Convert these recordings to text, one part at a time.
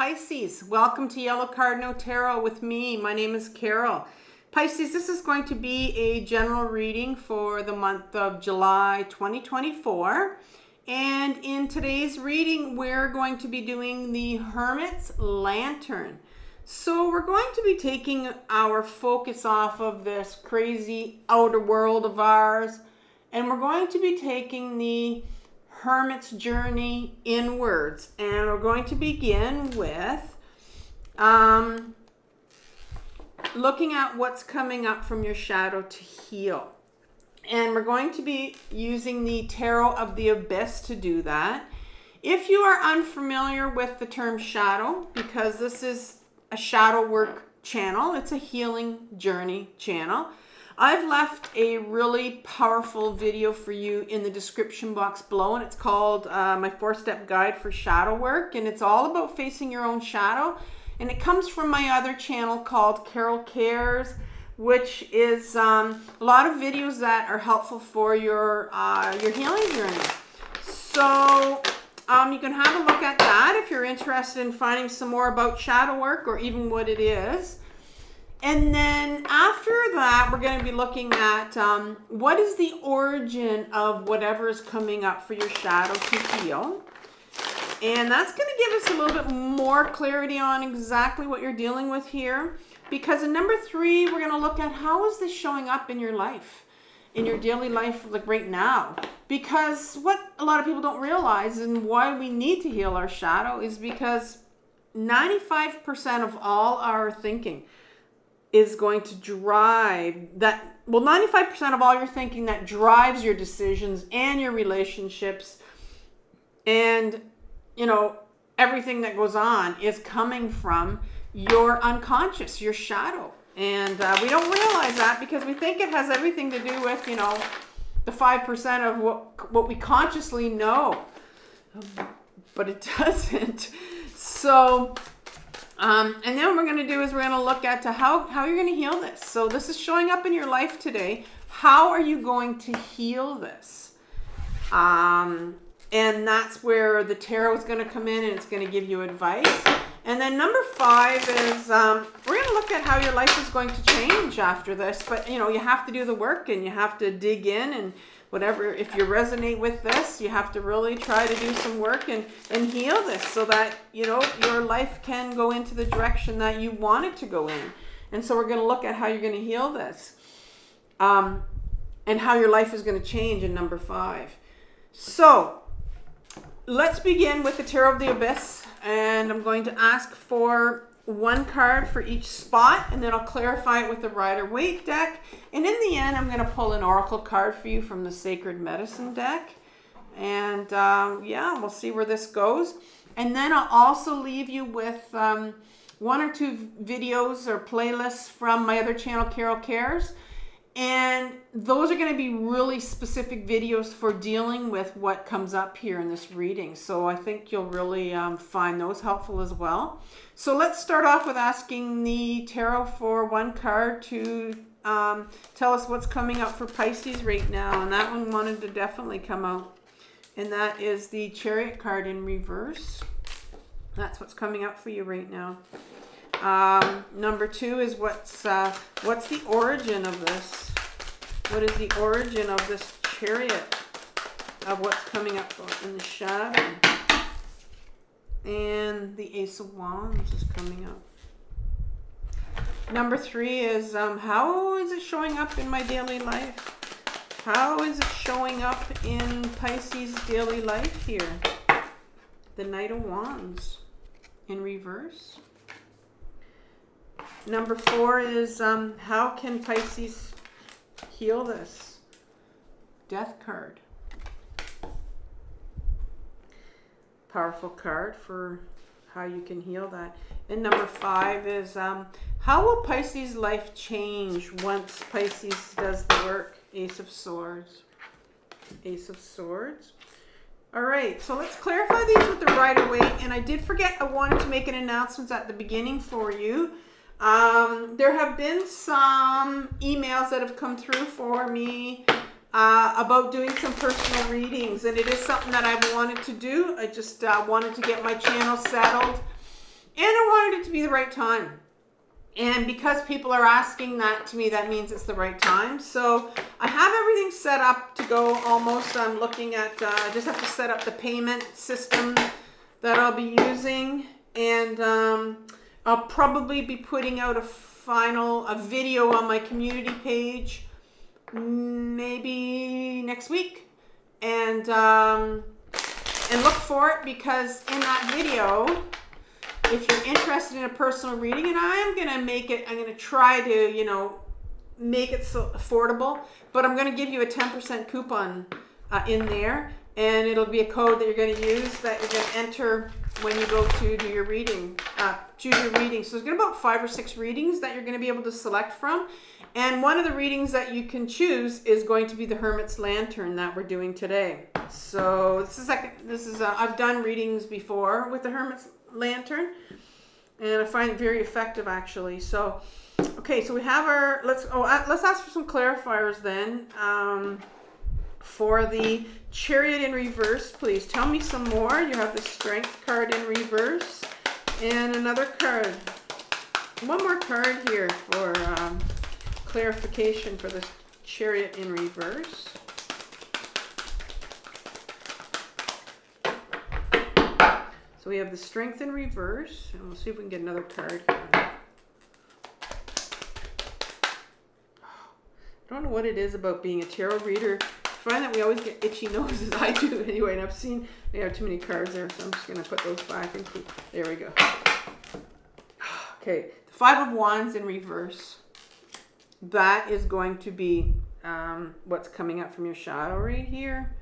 Pisces, welcome to Yellow Cardinal Tarot with me. My name is Carol. Pisces, this is going to be a general reading for the month of July 2024. And in today's reading, we're going to be doing the Hermit's Lantern. So we're going to be taking our focus off of this crazy outer world of ours, and we're going to be taking the Hermit's journey inwards, and we're going to begin with looking at what's coming up from your shadow to heal. And we're going to be using the Tarot of the Abyss to do that. If you are unfamiliar with the term shadow, because this is a shadow work channel, it's a healing journey channel, I've left a really powerful video for you in the description box below, and it's called my 4-step guide for shadow work, and it's all about facing your own shadow. And it comes from my other channel called Carol Cares, which is a lot of videos that are helpful for your healing journey. So you can have a look at that if you're interested in finding some more about shadow work or even what it is. And then after that, we're going to be looking at what is the origin of whatever is coming up for your shadow to heal. And that's going to give us a little bit more clarity on exactly what you're dealing with here. Because in number 3, we're going to look at how is this showing up in your life, in your daily life, like right now. Because what a lot of people don't realize and why we need to heal our shadow is because 95% of all our thinking is going to drive that, well, 95% of all your thinking that drives your decisions and your relationships and, you know, everything that goes on is coming from your unconscious, your shadow. And we don't realize that because we think it has everything to do with, you know, the 5% of what we consciously know. But it doesn't. So and then what we're going to do is we're going to look at how you're going to heal this. So this is showing up in your life today. How are you going to heal this? And that's where the tarot is going to come in, and it's going to give you advice. And then number 5 is we're going to look at how your life is going to change after this. But, you know, you have to do the work and you have to dig in and whatever. If you resonate with this, you have to really try to do some work and heal this so that, you know, your life can go into the direction that you want it to go in. And so we're going to look at how you're going to heal this and how your life is going to change in number 5. So let's begin with the Tarot of the Abyss. And I'm going to ask for 1 card for each spot, and then I'll clarify it with the Rider-Waite deck. And in the end, I'm going to pull an oracle card for you from the Sacred Medicine deck. And yeah, we'll see where this goes. And then I'll also leave you with 1 or 2 videos or playlists from my other channel, Carol Cares. And those are going to be really specific videos for dealing with what comes up here in this reading. So I think you'll really find those helpful as well. So let's start off with asking the tarot for 1 card to tell us what's coming up for Pisces right now. And that one wanted to definitely come out. And that is the Chariot card in reverse. That's what's coming up for you right now. Number 2 is what's the origin of this? What is the origin of this Chariot, of what's coming up in the shadow? And the Ace of Wands is coming up. Number 3 is how is it showing up in my daily life? How is it showing up in Pisces' daily life here? The Knight of Wands in reverse. Number 4 is how can Pisces heal this? Death card. Powerful card for how you can heal that. And number 5 is how will Pisces' life change once Pisces does the work? Ace of Swords. Ace of Swords. All right, so let's clarify these with the Rider-Waite. And I did forget, I wanted to make an announcement at the beginning for you. There have been some emails that have come through for me about doing some personal readings, and it is something that I've wanted to do. I just wanted to get my channel settled And I wanted it to be the right time. And because people are asking that to me, that means it's the right time. So I have everything set up to go almost. I'm looking at, I just have to set up the payment system that I'll be using. And I'll probably be putting out a video on my community page maybe next week. And look for it, because in that video, if you're interested in a personal reading, and I'm going to try to, make it so affordable, but I'm going to give you a 10% coupon in there, and it'll be a code that you're going to use, that you're going to enter when you go to do your reading, choose your reading. So there's going to be about 5 or 6 readings that you're going to be able to select from. And one of the readings that you can choose is going to be the Hermit's Lantern that we're doing today. So I've done readings before with the Hermit's Lantern, and I find it very effective, actually. So, okay, so we have our, let's ask for some clarifiers then. For the Chariot in reverse, please tell me some more. You have the Strength card in reverse, and another card. One more card here for clarification for the Chariot in reverse. So we have the Strength in reverse, and we'll see if we can get another card here. I don't know what it is about being a tarot reader. I find that we always get itchy noses. I do anyway, and I've seen we have too many cards there, so I'm just going to put those back and keep. There we go. Okay, the Five of Wands in reverse. That is going to be what's coming up from your shadow right here.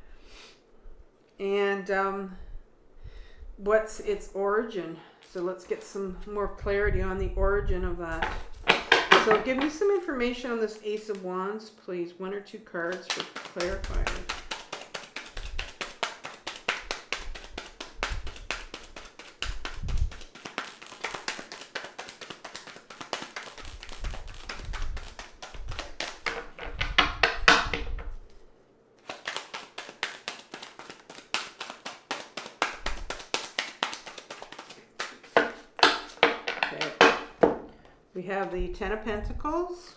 And what's its origin? So let's get some more clarity on the origin of that. So give me some information on this Ace of Wands, please. 1 or 2 cards for clarifiers. We have the Ten of Pentacles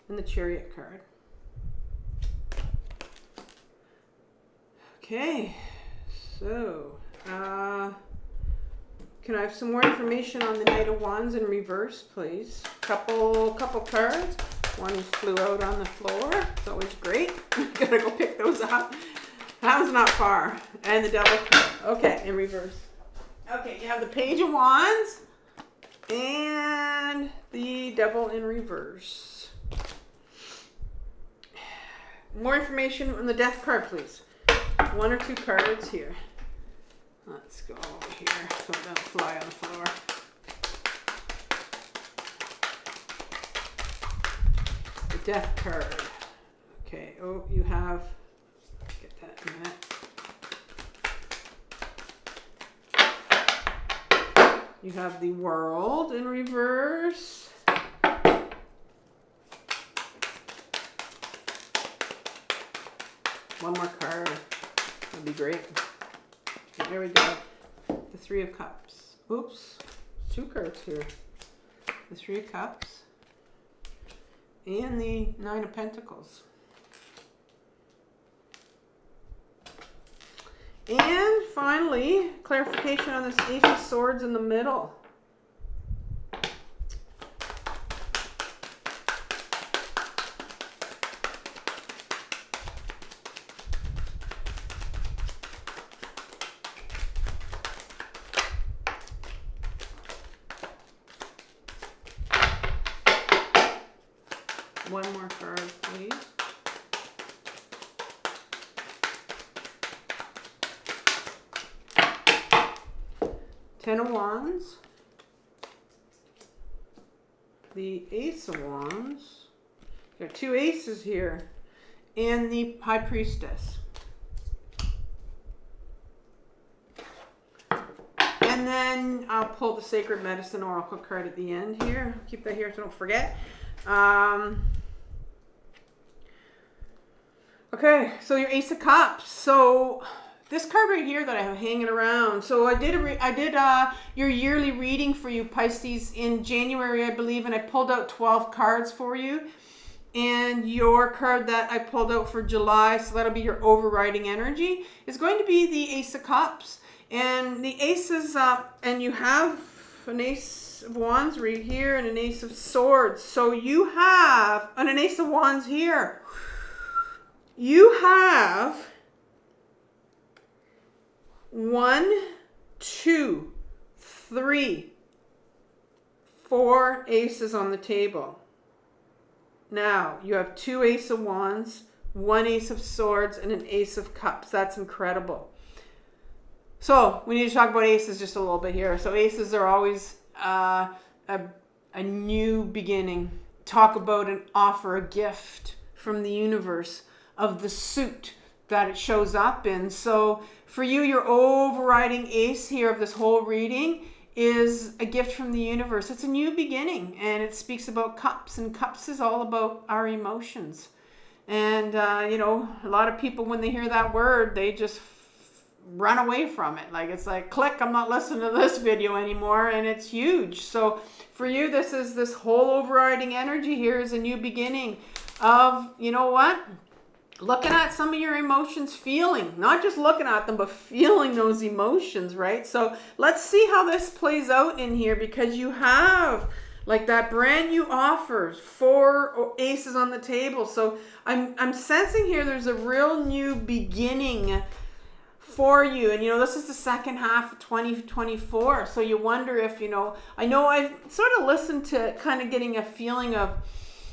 and the Chariot card. Okay, so can I have some more information on the Knight of Wands in reverse, please? Couple cards. One just flew out on the floor. It's always great. Gotta go pick those up. That was not far. And the Devil card. Okay, in reverse. Okay, you have the Page of Wands and the Devil in reverse. More information on the Death card, please. 1 or 2 cards here. Let's go over here so it doesn't fly on the floor. The Death card. Okay, oh, you have, get that in a minute. You have the World in reverse. One more card. That'd be great. Okay, there we go. The Three of Cups. Oops. 2 cards here. The Three of Cups. And the Nine of Pentacles. And finally, clarification on this Ace of Swords in the middle. One more card, please. Ten of Wands, the Ace of Wands, there are 2 aces here, and the High Priestess. And then I'll pull the Sacred Medicine Oracle card at the end here. Keep that here so don't forget. Okay, so your Ace of Cups. So this card right here that I have hanging around. So I did your yearly reading for you, Pisces, in January, I believe, and I pulled out 12 cards for you. And your card that I pulled out for July, so that'll be your overriding energy, is going to be the Ace of Cups. And the Aces, and you have an Ace of Wands right here and an Ace of Swords. So you have, and an Ace of Wands here. You have 1, 2, 3, 4 aces on the table. Now, you have 2 Ace of Wands, 1 Ace of Swords, and an Ace of Cups. That's incredible. So, we need to talk about aces just a little bit here. So, aces are always a new beginning. Talk about and offer a gift from the universe of the suit that it shows up in. So, for you, your overriding ace here of this whole reading is a gift from the universe. It's a new beginning, and it speaks about cups, and cups is all about our emotions. And, you know, a lot of people, when they hear that word, they just run away from it. Like, it's like, click, I'm not listening to this video anymore, and it's huge. So for you, this whole overriding energy here is a new beginning of, you know what? Looking at some of your emotions, feeling, not just looking at them, but feeling those emotions, right? So let's see how this plays out in here, because you have like that brand new offers, 4 aces on the table. So I'm sensing here there's a real new beginning for you. And, you know, this is the second half of 2024. So you wonder if, you know I've sort of listened to kind of getting a feeling of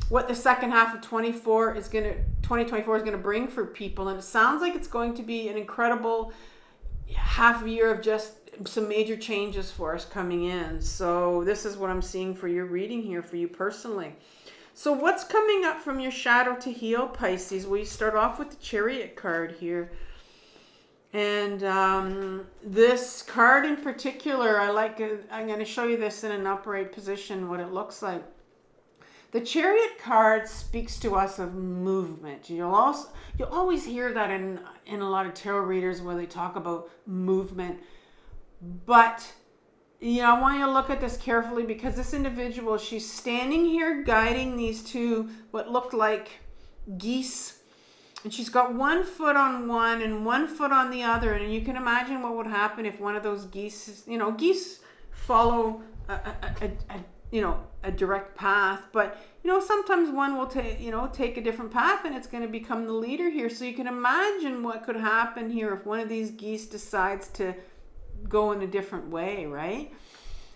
what the second half of 2024 is going to bring for people. And it sounds like it's going to be an incredible half a year of just some major changes for us coming in. So this is what I'm seeing for your reading here for you personally. So what's coming up from your shadow to heal, Pisces? We start off with the Chariot card here. And this card in particular, I'm going to show you this in an upright position, what it looks like. The Chariot card speaks to us of movement. You'll always hear that in a lot of tarot readers where they talk about movement. But, you know, I want you to look at this carefully, because this individual, she's standing here guiding these 2, what look like geese. And she's got 1 foot on one and 1 foot on the other. And you can imagine what would happen if one of those geese, you know, geese follow a direct path, but you know, sometimes one will take a different path, and it's going to become the leader here. So you can imagine what could happen here if one of these geese decides to go in a different way, right?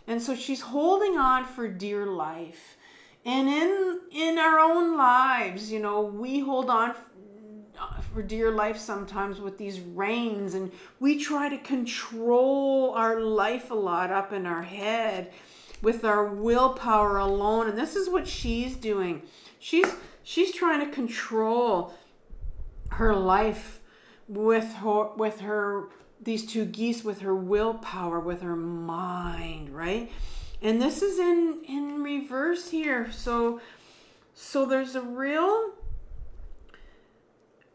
And so she's holding on for dear life. And in our own lives, you know, we hold on for dear life sometimes with these reins, and we try to control our life a lot up in our head with our willpower alone. And this is what she's doing. She's trying to control her life with her these 2 geese, with her willpower, with her mind, right? And this is in reverse here. So there's a real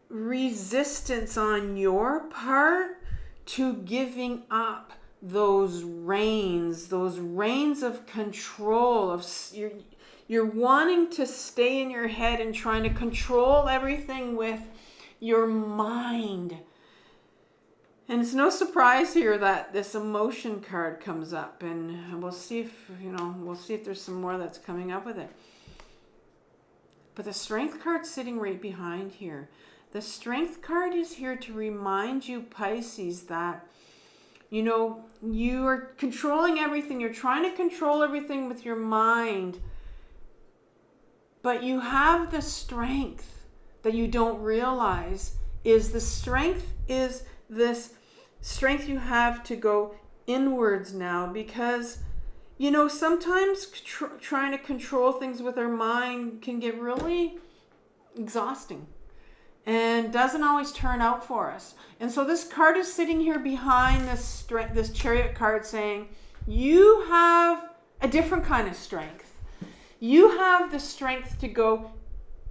resistance on your part to giving up those reins of control. You're wanting to stay in your head and trying to control everything with your mind. And it's no surprise here that this emotion card comes up, and we'll see if there's some more that's coming up with it. But the Strength card's sitting right behind here. The Strength card is here to remind you, Pisces, that you know, you are controlling everything. You're trying to control everything with your mind. But you have the strength that you don't realize is this strength you have to go inwards now, because, you know, sometimes trying to control things with our mind can get really exhausting and doesn't always turn out for us. And so this card is sitting here behind this Chariot card saying, you have a different kind of strength. You have the strength to go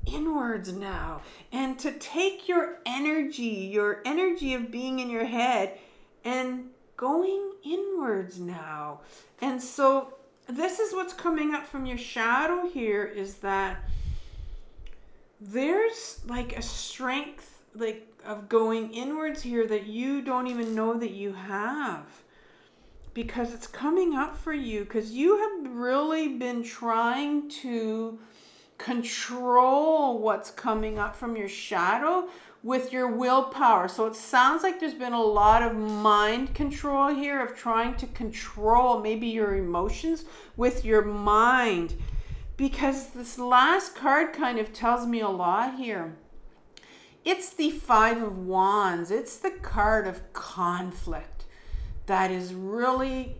inwards now, and to take your energy of being in your head and going inwards now. And so this is what's coming up from your shadow here, is that there's like a strength like of going inwards here that you don't even know that you have, because it's coming up for you because you have really been trying to control what's coming up from your shadow with your willpower. So it sounds like there's been a lot of mind control here, of trying to control maybe your emotions with your mind, because this last card kind of tells me a lot here. It's the Five of Wands. It's the card of conflict that is really,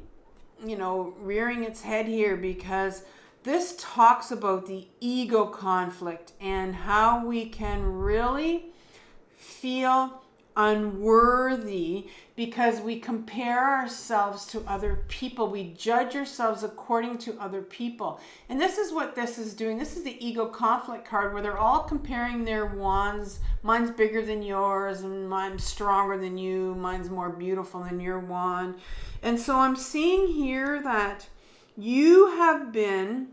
rearing its head here, because this talks about the ego conflict and how we can really feel unworthy because we compare ourselves to other people. We judge ourselves according to other people. And this is what this is doing. This is the ego conflict card, where they're all comparing their wands. Mine's bigger than yours, and mine's stronger than you. Mine's more beautiful than your wand. And so I'm seeing here that you have been,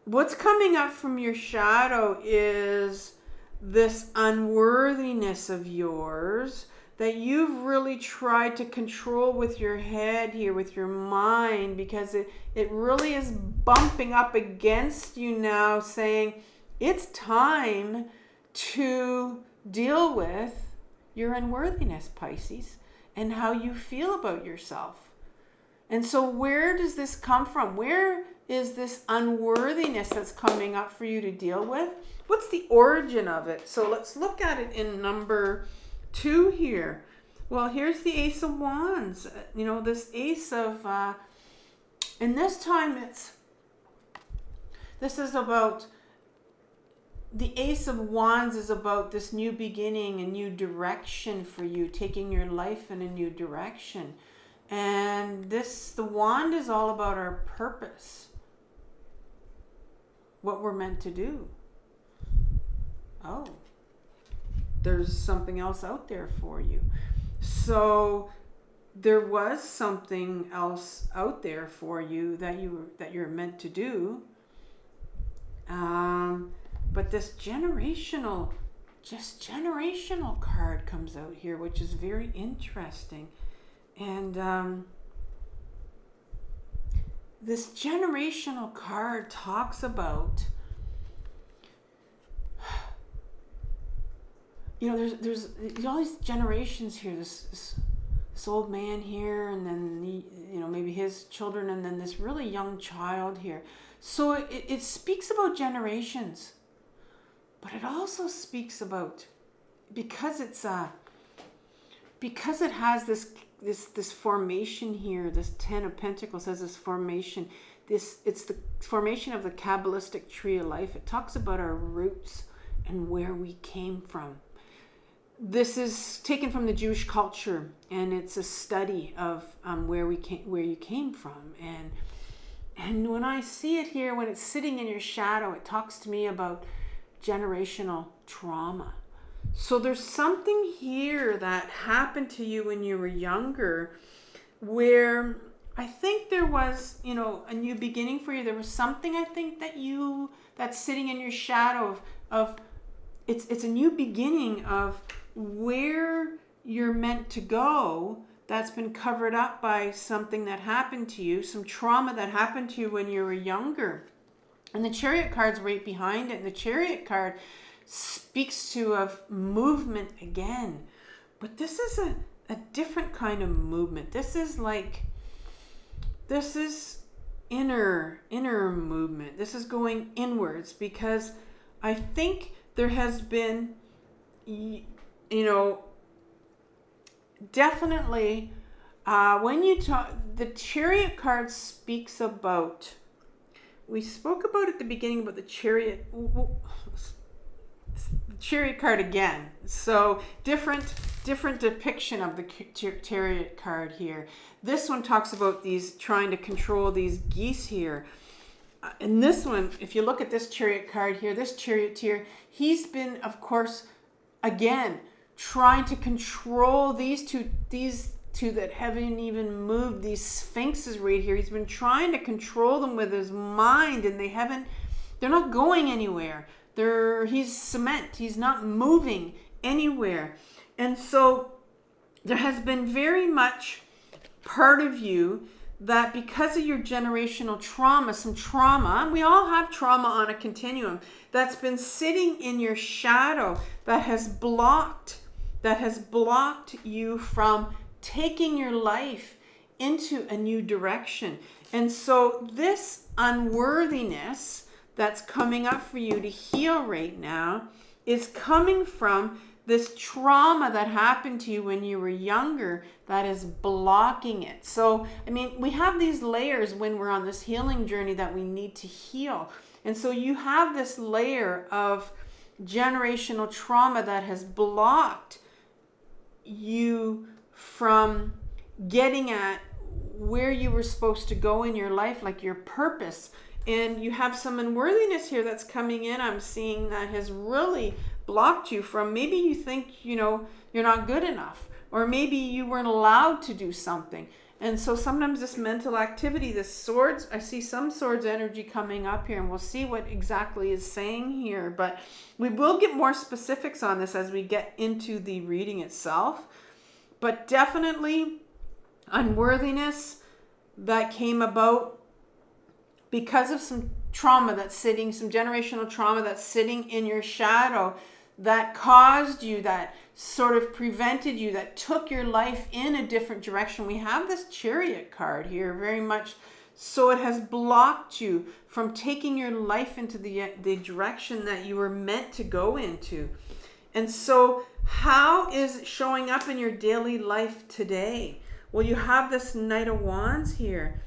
what's coming up from your shadow is this unworthiness of yours that you've really tried to control with your head here, with your mind, because it really is bumping up against you now, saying it's time to deal with your unworthiness, Pisces, and how you feel about yourself. And so where does this come from? Where is this unworthiness that's coming up for you to deal with? What's the origin of it? So let's look at it in number 2 here. Well, here's the Ace of Wands. This Ace of, and this time this is about, the Ace of Wands is about this new beginning, a new direction for you, taking your life in a new direction. And the wand is all about our purpose, what we're meant to do. Oh, there's something else out there for you. So there was something else out there for you that you're meant to do. But this generational card comes out here, which is very interesting. And this generational card talks about, there's all these generations here. This old man here, and then maybe his children, and then this really young child here. So it speaks about generations, but it also speaks about, because it has this formation here. This 10 of Pentacles has this formation. It's the formation of the Kabbalistic tree of life. It talks about our roots and where we came from. This is taken from the Jewish culture, and it's a study of where you came from. And when I see it here, when it's sitting in your shadow, it talks to me about generational trauma. So there's something here that happened to you when you were younger, where I think there was, a new beginning for you. There was something, I think, that's sitting in your shadow of it's a new beginning of where you're meant to go, that's been covered up by something that happened to you, some trauma that happened to you when you were younger. And the Chariot card's right behind it. And the Chariot card speaks of movement again. But this is a different kind of movement. This is inner movement. This is going inwards, because I think there has been, definitely, when you talk, the Chariot card speaks about, we spoke about at the beginning about the Chariot card again. So different depiction of the Chariot card here. This one talks about these trying to control these geese here. in this one, if you look at this Chariot card here, this charioteer, he's been, of course, again, trying to control these two that haven't even moved, these sphinxes right here. He's been trying to control them with his mind, and they're not going anywhere. He's cement. He's not moving anywhere. And so there has been very much part of you that because of your generational trauma, some trauma, we all have trauma on a continuum, that's been sitting in your shadow, that has blocked you from taking your life into a new direction. And so this unworthiness that's coming up for you to heal right now is coming from this trauma that happened to you when you were younger that is blocking it. So, I mean, we have these layers when we're on this healing journey that we need to heal. And so you have this layer of generational trauma that has blocked you from getting at where you were supposed to go in your life, like your purpose. And you have some unworthiness here that's coming in. I'm seeing that has really blocked you from, maybe you think, you're not good enough, or maybe you weren't allowed to do something. And so sometimes this mental activity, this swords, I see some swords energy coming up here, and we'll see what exactly is saying here. But we will get more specifics on this as we get into the reading itself. But definitely unworthiness that came about because of some trauma that's sitting, some generational trauma that's sitting in your shadow, that caused you, that sort of prevented you, that took your life in a different direction. We have this Chariot card here very much. So it has blocked you from taking your life into the direction that you were meant to go into. And so how is it showing up in your daily life today? Well, you have this Knight of Wands here.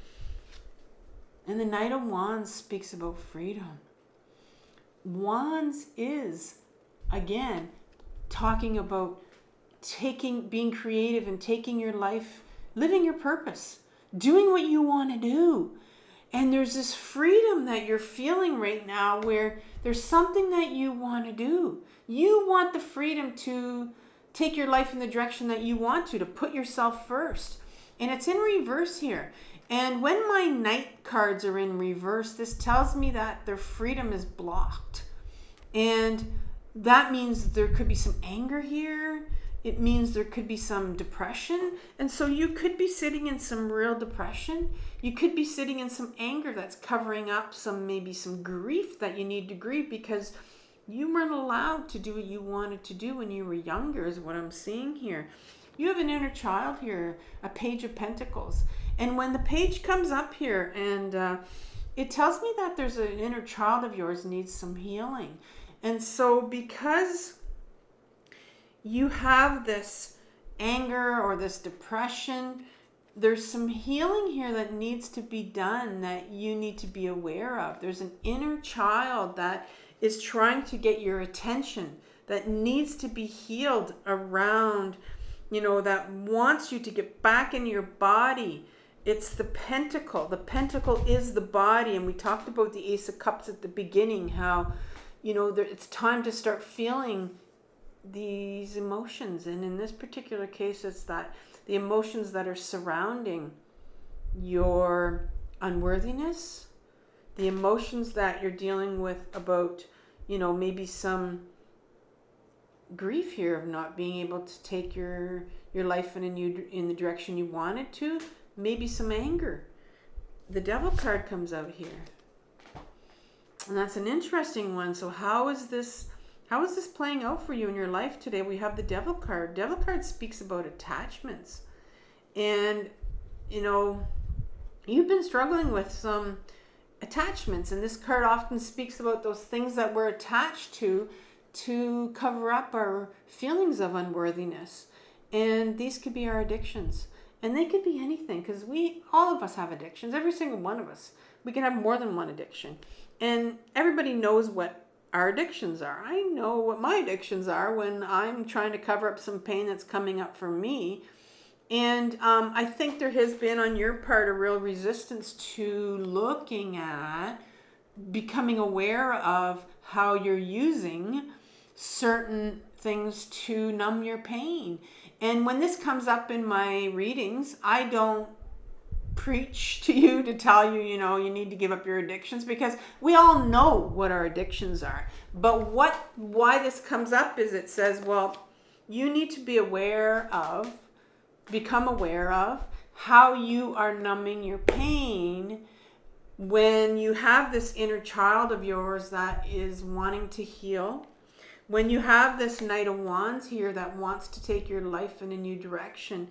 And the Knight of Wands speaks about freedom. Wands is, again, talking about being creative and taking your life, living your purpose, doing what you want to do. And there's this freedom that you're feeling right now where there's something that you want to do. You want the freedom to take your life in the direction that you want to put yourself first. And it's in reverse here. And when my Knight cards are in reverse, this tells me that their freedom is blocked. And that means there could be some anger here. It means there could be some depression. And so you could be sitting in some real depression. You could be sitting in some anger that's covering up maybe some grief that you need to grieve because you weren't allowed to do what you wanted to do when you were younger, is what I'm seeing here. You have an inner child here, a Page of Pentacles. And when the page comes up here, and it tells me that there's an inner child of yours needs some healing. And so because you have this anger or this depression, there's some healing here that needs to be done that you need to be aware of. There's an inner child that is trying to get your attention, that needs to be healed around, that wants you to get back in your body. It's the pentacle. The pentacle is the body. And we talked about the Ace of Cups at the beginning, how, it's time to start feeling these emotions. And in this particular case, it's that the emotions that are surrounding your unworthiness, the emotions that you're dealing with about, maybe some grief here of not being able to take your life in the direction you wanted to, maybe some anger. The Devil card comes out here. And that's an interesting one. So how is this playing out for you in your life today? We have the Devil card. Devil card speaks about attachments. And, you've been struggling with some attachments. And this card often speaks about those things that we're attached to cover up our feelings of unworthiness. And these could be our addictions. And they could be anything, because all of us have addictions. Every single one of us. We can have more than one addiction. And everybody knows what our addictions are. I know what my addictions are when I'm trying to cover up some pain that's coming up for me. And I think there has been on your part a real resistance to looking at becoming aware of how you're using certain things to numb your pain. And when this comes up in my readings, I don't preach to you to tell you, you need to give up your addictions, because we all know what our addictions are. But why this comes up is it says, well, you need to become aware of how you are numbing your pain when you have this inner child of yours that is wanting to heal. When you have this Knight of Wands here that wants to take your life in a new direction,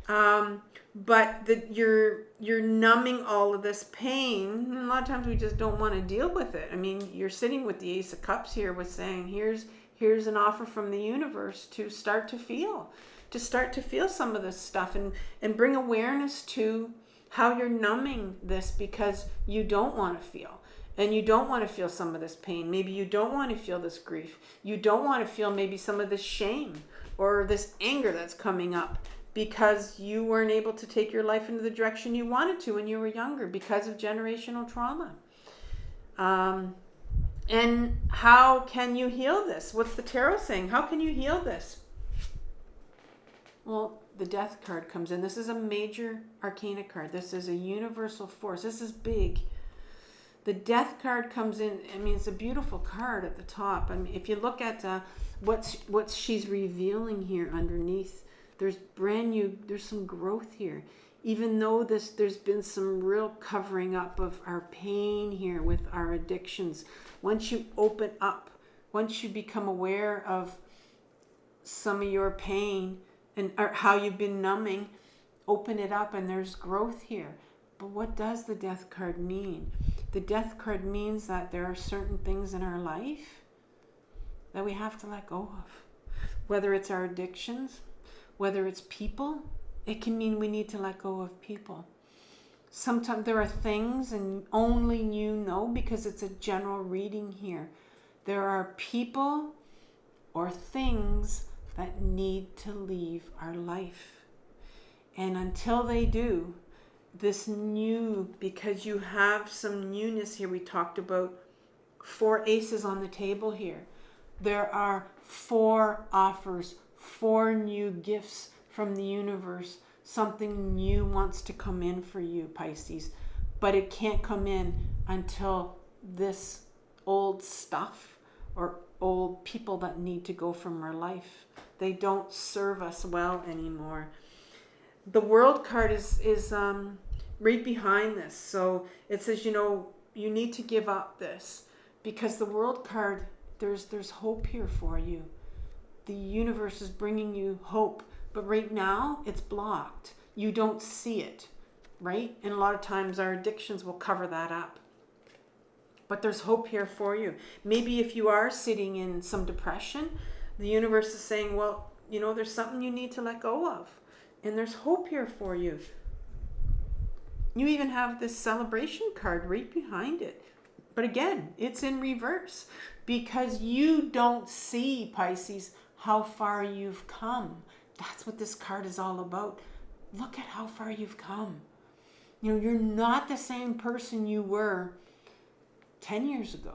but you're numbing all of this pain. And a lot of times we just don't want to deal with it. I mean, you're sitting with the Ace of Cups here with saying, here's an offer from the universe to start to feel some of this stuff and bring awareness to how you're numbing this, because you don't want to feel. And you don't want to feel some of this pain. Maybe you don't want to feel this grief. You don't want to feel maybe some of this shame or this anger that's coming up because you weren't able to take your life into the direction you wanted to when you were younger because of generational trauma. And how can you heal this? What's the tarot saying? How can you heal this? Well, the Death card comes in. This is a major arcana card. This is a universal force. This is big. The Death card comes in. I mean, it's a beautiful card at the top. I mean, if you look at what she's revealing here underneath, there's some growth here. Even though there's been some real covering up of our pain here with our addictions. Once you open up, once you become aware of some of your pain or how you've been numbing, open it up and there's growth here. But what does the Death card mean? The Death card means that there are certain things in our life that we have to let go of. Whether it's our addictions, whether it's people, it can mean we need to let go of people. Sometimes there are things, and only you know because it's a general reading here. There are people or things that need to leave our life. And until they do, because you have some newness here. We talked about 4 aces on the table here. There are 4 offers, 4 new gifts from the universe. Something new wants to come in for you, Pisces. But it can't come in until this old stuff or old people that need to go from our life. They don't serve us well anymore. The World card is right behind this. So it says, you need to give up this, because the World card, there's hope here for you. The universe is bringing you hope, but right now it's blocked. You don't see it, right? And a lot of times our addictions will cover that up. But there's hope here for you. Maybe if you are sitting in some depression, the universe is saying, well, there's something you need to let go of. And there's hope here for you. You even have this Celebration card right behind it. But again, it's in reverse because you don't see, Pisces, how far you've come. That's what this card is all about. Look at how far you've come. You're not the same person you were 10 years ago,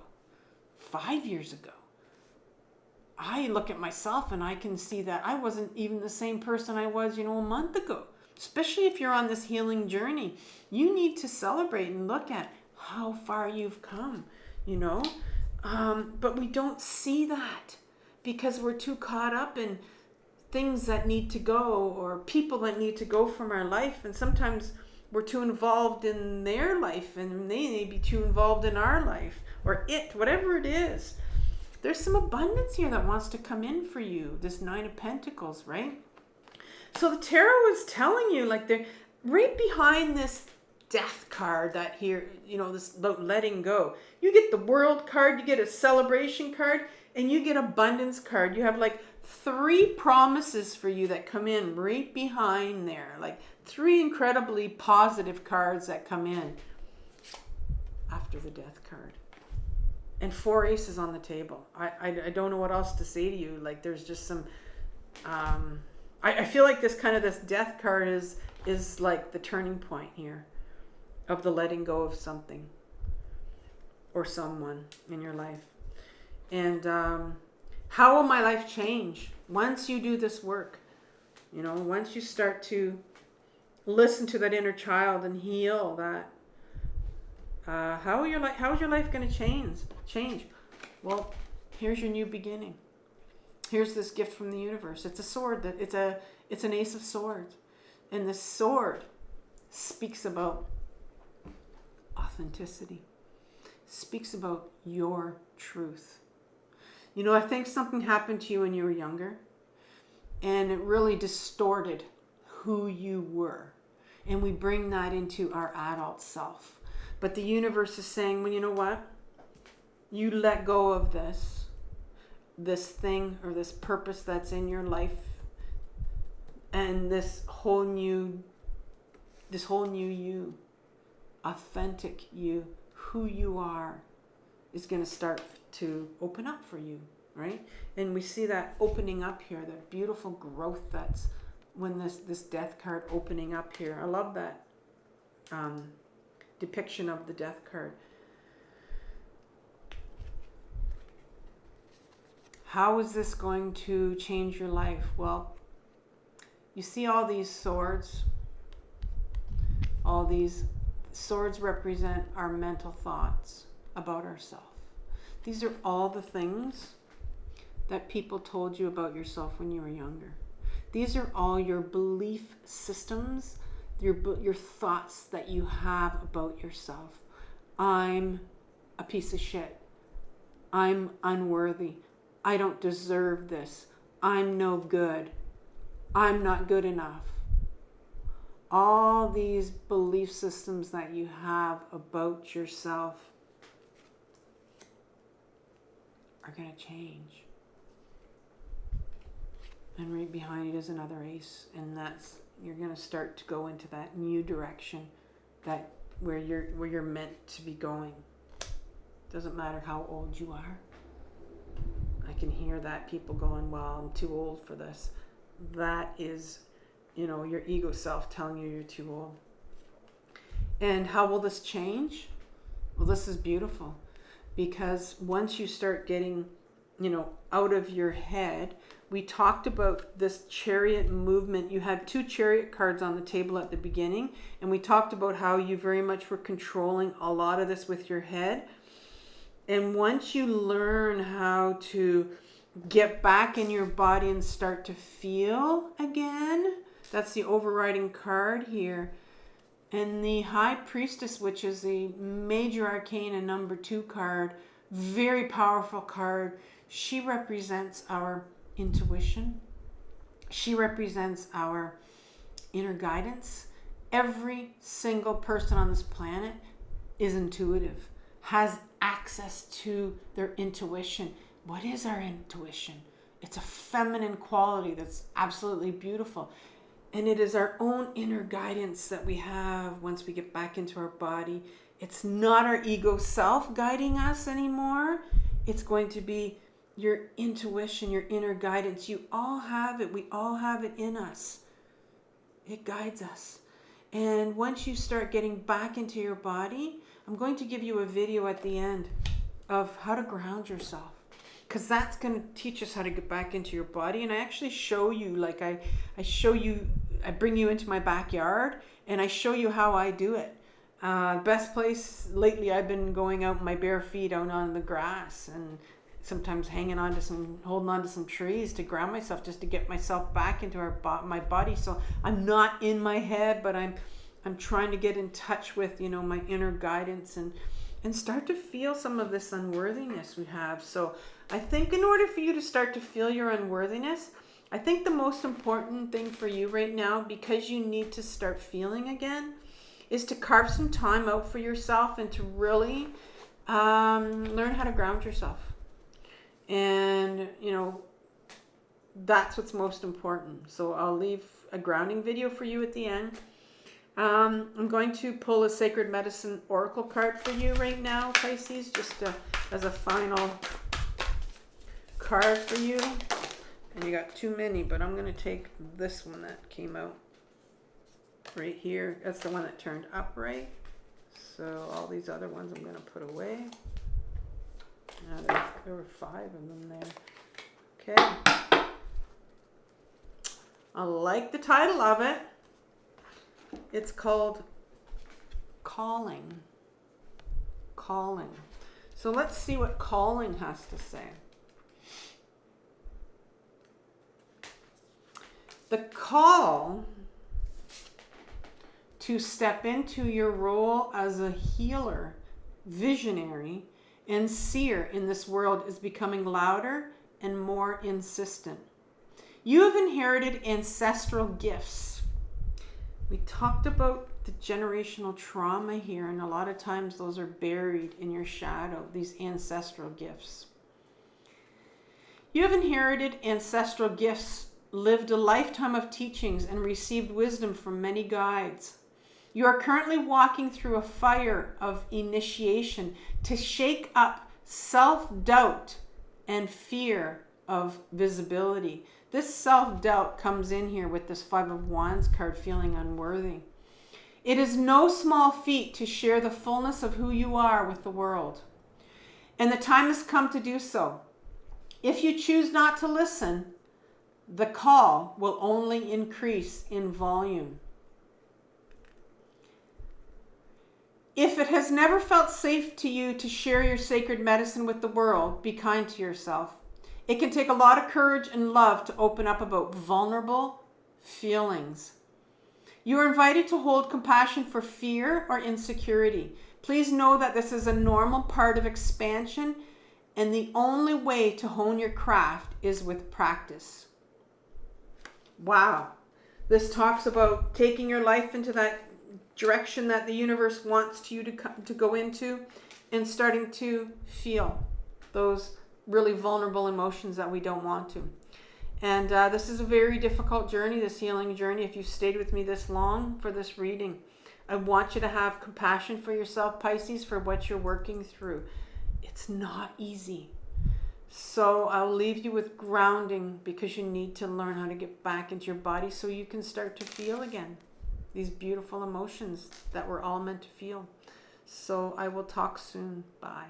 5 years ago. I look at myself and I can see that I wasn't even the same person I was, a month ago. Especially if you're on this healing journey, you need to celebrate and look at how far you've come, But we don't see that because we're too caught up in things that need to go or people that need to go from our life. And sometimes we're too involved in their life and they may be too involved in our life or whatever it is. There's some abundance here that wants to come in for you. This 9 of Pentacles, right? So the tarot is telling you, they're right behind this Death card that here, this about letting go. You get the World card, you get a Celebration card, and you get Abundance card. You have 3 promises for you that come in right behind there. 3 incredibly positive cards that come in after the Death card. And 4 aces on the table. I don't know what else to say to you. There's just some... I feel like this Death card is like the turning point here of the letting go of something. or someone in your life. And how will my life change once you do this work? You know, once you start to listen to that inner child and heal that, how is your life going to change? Well, here's your new beginning. Here's this gift from the universe. It's a sword. It's an ace of swords. And the sword speaks about authenticity. Speaks about your truth. You know, I think something happened to you when you were younger, and it really distorted who you were. And we bring that into our adult self. But the universe is saying, well, you know what? You let go of this thing or this purpose that's in your life, and this whole new you, authentic you, who you are, is going to start to open up for you, right? And we see that opening up here, that beautiful growth that's when this death card opening up here. I love that depiction of the death card. How is this going to change your life? Well, you see all these swords. All these swords represent our mental thoughts about ourselves. These are all the things that people told you about yourself when you were younger. These are all your belief systems, your thoughts that you have about yourself. I'm a piece of shit. I'm unworthy. I don't deserve this. I'm no good. I'm not good enough. All these belief systems that you have about yourself are going to change. And right behind it is another ace, and that's, you're going to start to go into that new direction, that where you're meant to be going. Doesn't matter how old you are. I can hear that people going, well, I'm too old for this. That is, you know, your ego self telling you you're too old. And how will this change? Well, this is beautiful, because once you start getting, you know, out of your head, we talked about this chariot movement. You had 2 chariot cards on the table at the beginning, and we talked about how you very much were controlling a lot of this with your head. And once you learn how to get back in your body and start to feel again, that's the overriding card here. And the High Priestess, which is the major arcana number 2 card, very powerful card. She represents our intuition. She represents our inner guidance. Every single person on this planet is intuitive, has access to their intuition. What is our intuition? It's a feminine quality that's absolutely beautiful. And it is our own inner guidance that we have once we get back into our body. It's not our ego self guiding us anymore. It's going to be your intuition, your inner guidance. You all have it. We all have it in us. It guides us. And once you start getting back into your body, I'm going to give you a video at the end of how to ground yourself, because that's going to teach us how to get back into your body. And I actually show you, like I bring you into my backyard and I show you how I do it. Best place lately, I've been going out in my bare feet out on the grass, and sometimes holding on to some trees to ground myself, just to get myself back into my body. So I'm not in my head, but I'm trying to get in touch with, you know, my inner guidance and start to feel some of this unworthiness we have. So I think in order for you to start to feel your unworthiness, I think the most important thing for you right now, because you need to start feeling again, is to carve some time out for yourself and to really learn how to ground yourself. And, you know, that's what's most important. So I'll leave a grounding video for you at the end. I'm going to pull a Sacred Medicine Oracle card for you right now, Pisces, just as a final card for you. And you got too many, but I'm going to take this one that came out right here. That's the one that turned upright. So all these other ones I'm going to put away. There were 5 of them there. Okay. I like the title of it. It's called Calling. Calling. So let's see what calling has to say. The call to step into your role as a healer, visionary, and seer in this world is becoming louder and more insistent. You have inherited ancestral gifts. We talked about the generational trauma here, and a lot of times those are buried in your shadow, these ancestral gifts. You have inherited ancestral gifts, lived a lifetime of teachings, and received wisdom from many guides. You are currently walking through a fire of initiation to shake up self-doubt and fear of visibility. This self-doubt comes in here with this 5 of Wands card, feeling unworthy. It is no small feat to share the fullness of who you are with the world. And the time has come to do so. If you choose not to listen, the call will only increase in volume. If it has never felt safe to you to share your sacred medicine with the world, be kind to yourself. It can take a lot of courage and love to open up about vulnerable feelings. You are invited to hold compassion for fear or insecurity. Please know that this is a normal part of expansion, and the only way to hone your craft is with practice. Wow. This talks about taking your life into that direction that the universe wants you to go into, and starting to feel those really vulnerable emotions that we don't want to. And this is a very difficult journey, this healing journey. If you've stayed with me this long for this reading, I want you to have compassion for yourself, Pisces, for what you're working through. It's not easy. So I'll leave you with grounding, because you need to learn how to get back into your body so you can start to feel again these beautiful emotions that we're all meant to feel. So I will talk soon. Bye.